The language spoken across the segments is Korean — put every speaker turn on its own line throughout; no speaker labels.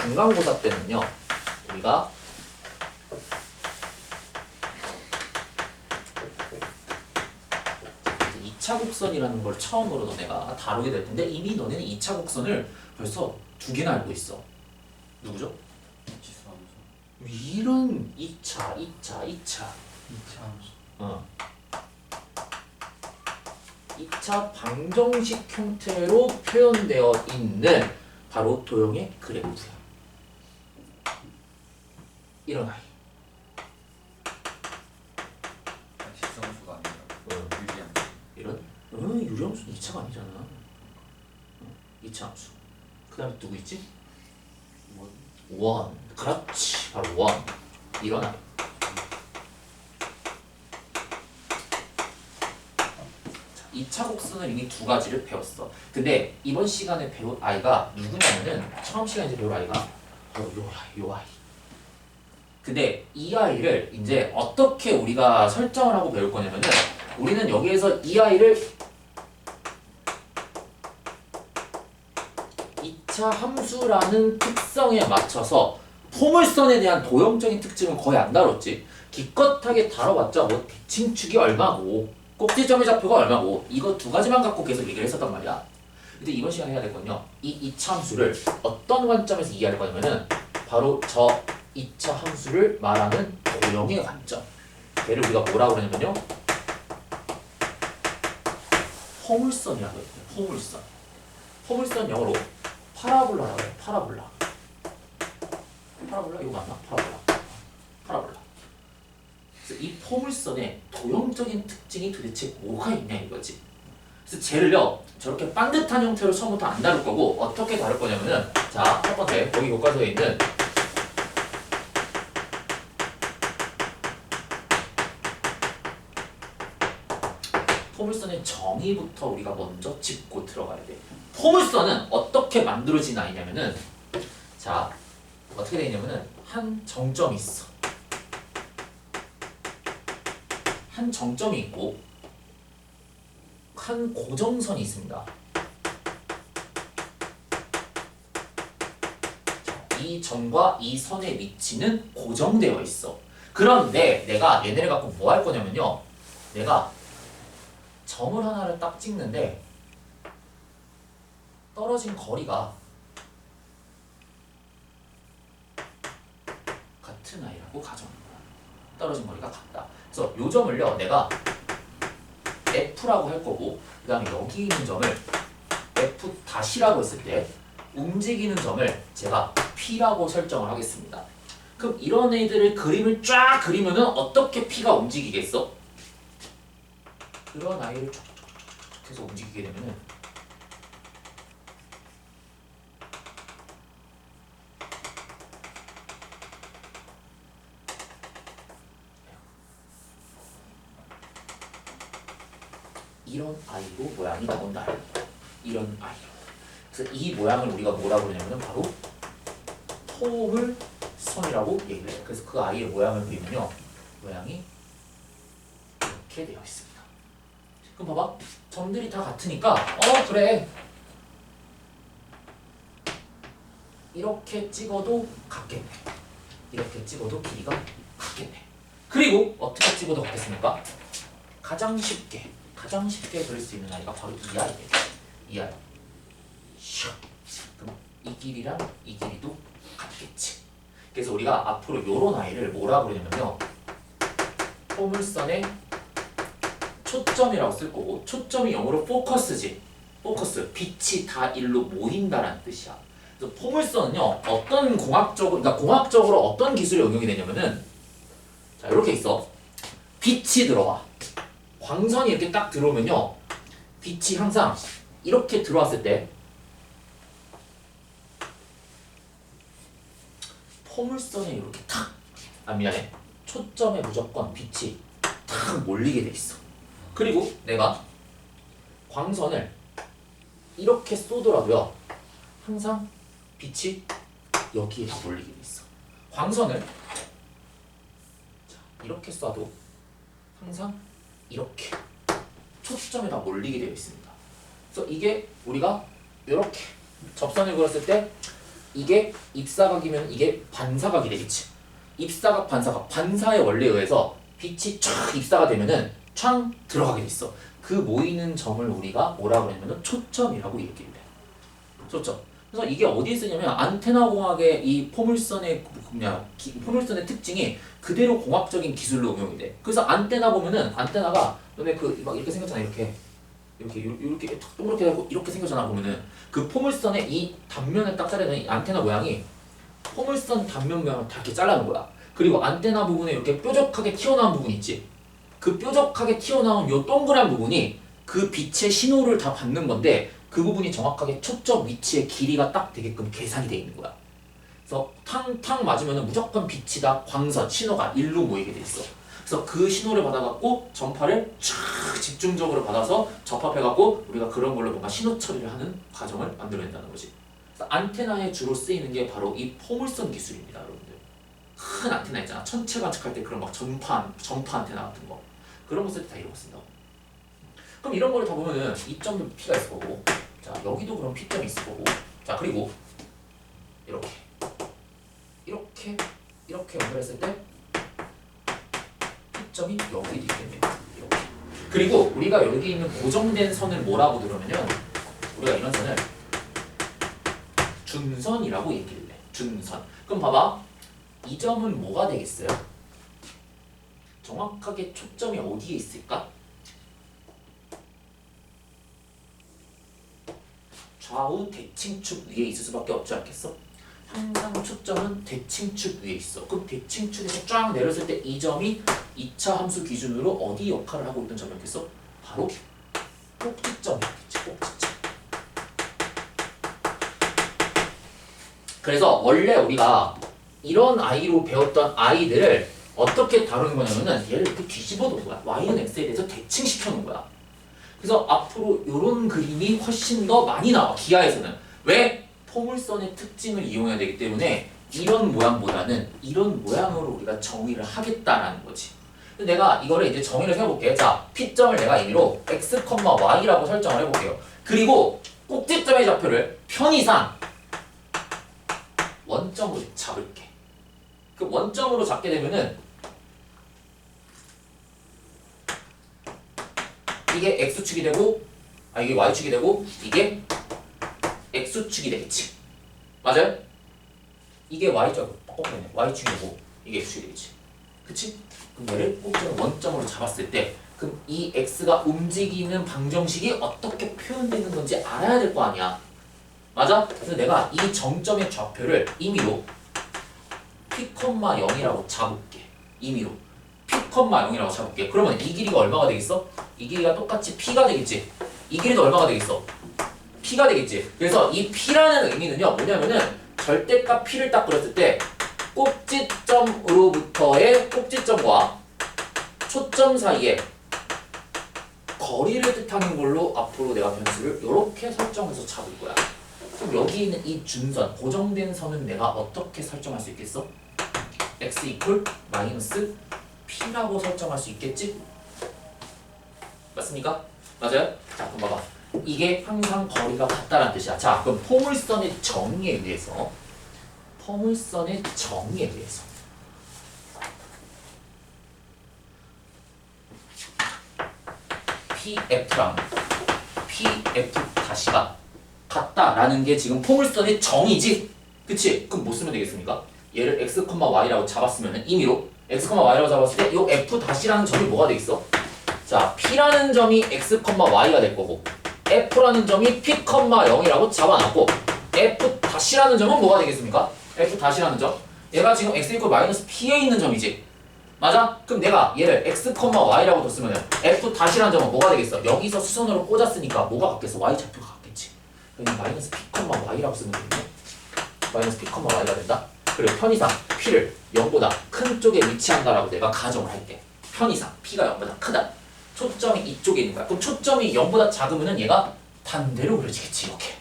중간고사 때는요 우리가 이제 2차 곡선이라는 걸 처음으로 너네가 다루게 될 텐데 이미 너네는 2차 곡선을 벌써 2개나 알고 있어. 누구죠? 이런 2차 2차 방정식 형태로 표현되어 있는 바로 도형의 그래프야. 이런 아이.
직선수가 아니라 유리함.
이런? 유리함수는 2차가 아니잖아. 2차 함수. 그 다음에 누구 있지? 원. 그렇지. 바로 원. 이런 아이. 자, 2차 곡선을 이미 2가지를 배웠어. 근데 이번 시간에 배울 아이가 누구냐면은 처음 시간에 배울 아이가 바로 요 아이. 근데 이 아이를 이제 어떻게 우리가 설정을 하고 배울 거냐면은 우리는 여기에서 이 아이를 2차 함수라는 특성에 맞춰서 포물선에 대한 도형적인 특징은 거의 안 다뤘지. 기껏하게 다뤄봤자 뭐 대칭축이 얼마고 꼭지점의 좌표가 얼마고 이거 2가지만 갖고 계속 얘기를 했었단 말이야. 근데 이번 시간에 해야 될 건요 이 2차 함수를 어떤 관점에서 이해할 거냐면은 바로 저 2차 함수를 말하는 도형의 관점. 얘를 우리가 뭐라고 그러냐면요 포물선이라고 해요. 포물선. 포물선 영어로 파라볼라라고 해요. 파라볼라 이거 맞나? 파라볼라. 그래서 이 포물선의 도형적인 특징이 도대체 뭐가 있냐 이거지. 그래서 쟤를요 저렇게 반듯한 형태로 처음부터 안 다룰 거고 어떻게 다룰 거냐면은 자 첫 번째 거기 교과서에 있는 포물선의 정의부터 우리가 먼저 짚고 들어가야 돼. 포물선은 어떻게 만들어진 아이냐면은 자 어떻게 되냐면은 한 정점이 있어. 한 정점이 있고 한 고정선이 있습니다. 자, 이 점과 이 선의 위치는 고정되어 있어. 그런데 내가 얘네를 갖고 뭐 할 거냐면요 내가 점을 하나를 딱 찍는데 떨어진 거리가 같은 아이라고 가정한 거야. 떨어진 거리가 같다. 그래서 요 점을요 내가 F라고 할 거고 그 다음에 여기 있는 점을 F''이라고 했을 때 움직이는 점을 제가 P라고 설정을 하겠습니다. 그럼 이런 애들의 그림을 쫙 그리면은 어떻게 P가 움직이겠어? 그런 아이를 쫙쫙쫙쫙 해서 움직이게 되면은 이런 아이로 모양이 나온다. 이런 아이로. 그래서 이 모양을 우리가 뭐라고 그러냐면 바로 포물선이라고 얘기를 해요. 그래서 그 아이의 모양을 그리면요 모양이 이렇게 되어 있습니다. 그럼 봐봐. 점들이 다 같으니까 그래. 이렇게 찍어도 같겠네. 이렇게 찍어도 길이가 같겠네. 그리고 어떻게 찍어도 같겠습니까? 가장 쉽게 그릴 수 있는 아이가 바로 이 아이예요. 이 아이. 그럼 이 길이랑 이 길이도 같겠지. 그래서 우리가 앞으로 요런 아이를 뭐라고 그러냐면요 포물선의 초점이라고 쓸 거고 초점이 영어로 포커스지. 포커스. 빛이 다 일로 모인다라는 뜻이야. 그래서 포물선은요 어떤 공학적으로 어떤 기술이 응용이 되냐면은 자 이렇게 있어. 빛이 들어와. 광선이 이렇게 딱 들어오면요 빛이 항상 이렇게 들어왔을 때 포물선에 이렇게 미안해. 초점에 무조건 빛이 탁 몰리게 돼 있어. 그리고 내가 광선을 이렇게 쏘더라도요 항상 빛이 여기에 다 몰리게 돼 있어. 광선을 이렇게 쏴도 항상 이렇게 초점에 다 몰리게 되어 있습니다. 그래서 이게 우리가 이렇게 접선을 그렸을 때 이게 입사각이면 이게 반사각이 되겠지. 입사각, 반사각, 반사의 원리에 의해서 빛이 촥 입사가 되면은 촥 들어가게 돼 있어. 그 모이는 점을 우리가 뭐라고 그러냐면은 초점이라고 얘기를 해. 초점. 그래서 이게 어디에 쓰냐면 안테나 공학의 이 포물선의 포물선의 특징이 그대로 공학적인 기술로 응용이 돼. 그래서 안테나 보면은 안테나가 너네 그 막 이렇게 생겼잖아. 이렇게 동그랗게 하고 이렇게 생겼잖아. 보면은 그 포물선의 이 단면을 딱 자르는 이 안테나 모양이 포물선 단면 모양을 다 이렇게 잘라놓은 거야. 그리고 안테나 부분에 이렇게 뾰족하게 튀어나온 부분 있지. 그 뾰족하게 튀어나온 요 동그란 부분이 그 빛의 신호를 다 받는 건데 그 부분이 정확하게 초점 위치의 길이가 딱 되게끔 계산이 돼 있는 거야. 그래서 탕탕 맞으면 무조건 빛이 다 광선, 신호가 일로 모이게 돼 있어. 그래서 그 신호를 받아갖고 전파를 쫙 집중적으로 받아서 접합해갖고 우리가 그런 걸로 뭔가 신호 처리를 하는 과정을 만들어낸다는 거지. 그래서 안테나에 주로 쓰이는 게 바로 이 포물선 기술입니다, 여러분들. 큰 안테나 있잖아. 천체 관측할 때 그런 막 전파 안테나 같은 거. 그런 거 쓸 때 다 이런 거 쓴다고. 그럼 이런 걸 다 보면은 이점도 P가 있을 거고, 자 여기도 그럼 P점이 있을 거고, 자 그리고 이렇게 연결했을 때 P점이 여기 있겠네요. 이렇게. 그리고 우리가 여기 있는 고정된 선을 뭐라고 들으면요, 우리가 이런 선을 준선이라고 얘기를 해. 준선. 그럼 봐봐. 이 점은 뭐가 되겠어요? 정확하게 초점이 어디에 있을까? 좌우 대칭축 위에 있을 수밖에 없지 않겠어? 항상 초점은 대칭축 위에 있어. 그럼 대칭축에서 쫙 내렸을 때 이 점이 2차 함수 기준으로 어디 역할을 하고 있던 점이었겠어? 바로 꼭지점이었겠지. 꼭지점. 그래서 원래 우리가 이런 아이로 배웠던 아이들을 어떻게 다루는 거냐면은 얘를 이렇게 뒤집어 놓은 거야. y는 x에 대해서 대칭시켜 놓은 거야. 그래서 앞으로 이런 그림이 훨씬 더 많이 나와. 기하에서는. 왜? 포물선의 특징을 이용해야 되기 때문에 이런 모양보다는 이런 모양으로 우리가 정의를 하겠다라는 거지. 내가 이거를 이제 정의를 해볼게. 자, P점을 내가 임의로 x, y라고 설정을 해볼게요. 그리고 꼭지점의 좌표를 편의상 원점으로 잡을게. 그 원점으로 잡게 되면은 이게 x축이 되고, 이게 y축이 되고, 이게 x축이 되겠지. 맞아요? 이게 y축, y축이 되고, 이게 x축이 되겠지. 그치? 그럼 얘를 꼭지점 원점으로 잡았을 때, 그럼 이 x가 움직이는 방정식이 어떻게 표현되는 건지 알아야 될 거 아니야. 맞아? 그래서 내가 이 정점의 좌표를 임의로 P,0이라고 잡을게. 임의로 P,0이라고 잡을게. 그러면 이 길이가 얼마가 되겠어? 이 길이가 똑같이 P가 되겠지. 이 길이도 얼마가 되겠어? P가 되겠지. 그래서 이 P라는 의미는요, 뭐냐면은 절대값 P를 딱 그렸을 때 꼭지점으로부터의 꼭지점과 초점 사이에 거리를 뜻하는 걸로 앞으로 내가 변수를 이렇게 설정해서 잡을 거야. 그럼 여기 있는 이 준선, 고정된 선은 내가 어떻게 설정할 수 있겠어? x 이퀄 마이너스 p라고 설정할 수 있겠지? 맞습니까? 맞아요? 자, 그럼 봐봐. 이게 항상 거리가 같다라는 뜻이야. 자, 그럼 포물선의 정의에 의해서 PF랑 PF' 같다라는 게 지금 포물선의 정의지? 그치? 그럼 뭐 쓰면 되겠습니까? 얘를 x, y라고 잡았으면 임의로 x, y라고 잡았을 때 이 F'라는 점이 뭐가 되겠어? 자, P라는 점이 x, y가 될 거고 F라는 점이 P, 0이라고 잡아놨고 F'라는 점은 뭐가 되겠습니까? F'라는 점 얘가 지금 x 이퀄 마이너스 P에 있는 점이지? 맞아? 그럼 내가 얘를 x, y라고 뒀으면 F'라는 점은 뭐가 되겠어? 여기서 수선으로 꽂았으니까 뭐가 같겠어? y 좌표가 같겠지. 그럼 마이너스 P, y라고 쓰면 되겠네. 마이너스 P, y가 된다. 그리고 편의상 P를 0보다 큰 쪽에 위치한다라고 내가 가정을 할게. 편의상 P가 0보다 크다. 초점이 이쪽에 있는 거야. 그럼 초점이 0보다 작으면은 얘가 반대로 그려지겠지. 이렇게.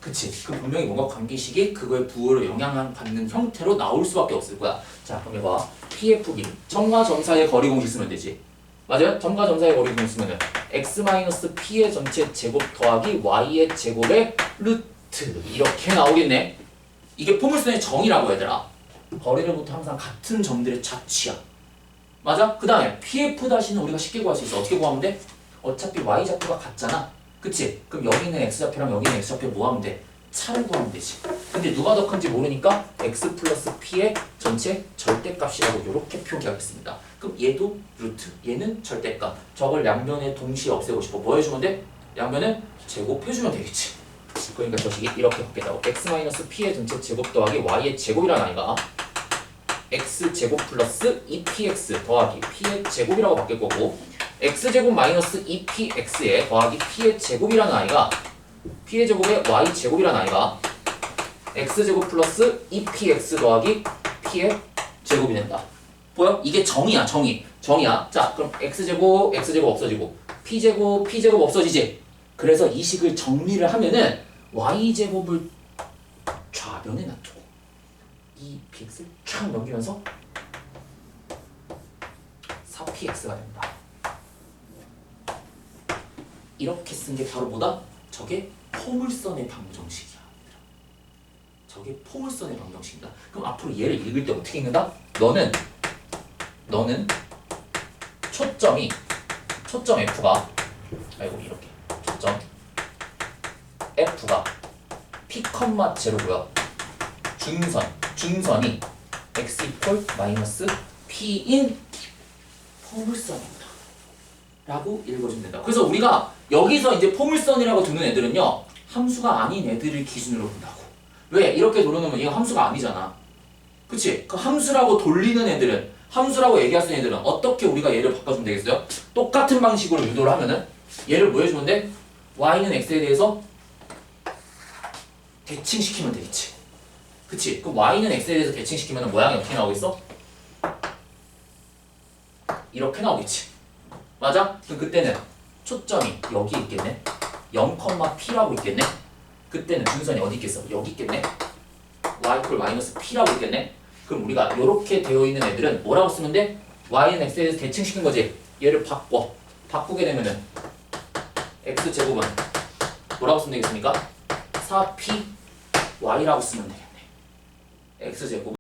그치? 그럼 분명히 뭔가 관계식이 그거에 부호로 영향받는 형태로 나올 수밖에 없을 거야. 자, 그럼 해봐. PF 길 점과 점 사이의 거리 공식 쓰면 되지. 맞아요? 점과 점 사이의 거리 공식 쓰면은 x-p의 전체 제곱 더하기 y의 제곱의 루트 이렇게 나오겠네. 이게 포물선의 정의라고 얘들아. 거리로부터 항상 같은 점들의 자취야. 맞아? 그 다음에 PF-는 우리가 쉽게 구할 수 있어. 어떻게 구하면 돼? 어차피 Y좌표가 같잖아. 그치? 그럼 여기 있는 X좌표랑 여기 있는 X좌표 뭐 하면 돼? 차를 구하면 되지. 근데 누가 더 큰지 모르니까 X 플러스 P의 전체 절대값이라고 이렇게 표기하겠습니다. 그럼 얘도 루트, 얘는 절대값. 저걸 양면에 동시에 없애고 싶어. 뭐 해주면 돼? 양면은 제곱해주면 되겠지. 그러니까 저 식이 이렇게 바뀌다고. X-P의 전체 제곱 더하기 Y의 제곱이라는 아이가 X제곱 플러스 2PX 더하기 P의 제곱이라고 바뀔 거고, X제곱 마이너스 2PX에 더하기 P의 제곱이라는 아이가 P의 제곱에 Y제곱이라는 아이가 X제곱 플러스 2PX 더하기 P의 제곱이 된다. 보여? 이게 정의야, 정의야. 자, 그럼 X제곱 없어지고 P제곱 없어지지. 그래서 이 식을 정리를 하면은 Y제곱을 좌변에 놔두고 2px를 촥 넘기면서 4px가 된다. 이렇게 쓴 게 바로 뭐다? 저게 포물선의 방정식이야. 저게 포물선의 방정식이다. 그럼 앞으로 얘를 읽을 때 어떻게 읽는다? 너는 초점 F가 이렇게 초점 F가 P, 0고요. 중선이 x 마이너스 p인 포물선입니다. 라고 읽어주면 된다. 그래서 우리가 여기서 이제 포물선이라고 두는 애들은요, 함수가 아닌 애들을 기준으로 본다고. 왜? 이렇게 돌려놓으면 얘가 함수가 아니잖아. 그치? 그 함수라고 돌리는 애들은, 함수라고 얘기할 수 있는 애들은 어떻게 우리가 얘를 바꿔주면 되겠어요? 똑같은 방식으로 유도를 하면은 얘를 뭐 해주면 돼? y는 x에 대해서 대칭시키면 되겠지. 그치? 그럼 y는 x에 대해서 대칭시키면 모양이 어떻게 나오겠어? 이렇게 나오겠지. 맞아? 그럼 그때는 초점이 여기 있겠네. 0,p라고 있겠네. 그때는 중선이 어디 있겠어? 여기 있겠네. y = 마이너스 p라고 있겠네. 그럼 우리가 이렇게 되어 있는 애들은 뭐라고 쓰면 돼? y는 x에 대해서 대칭시킨 거지. 얘를 바꾸게 되면은 x제곱은 뭐라고 쓰면 되겠습니까? 4p y라고 쓰면 되겠네. x제곱은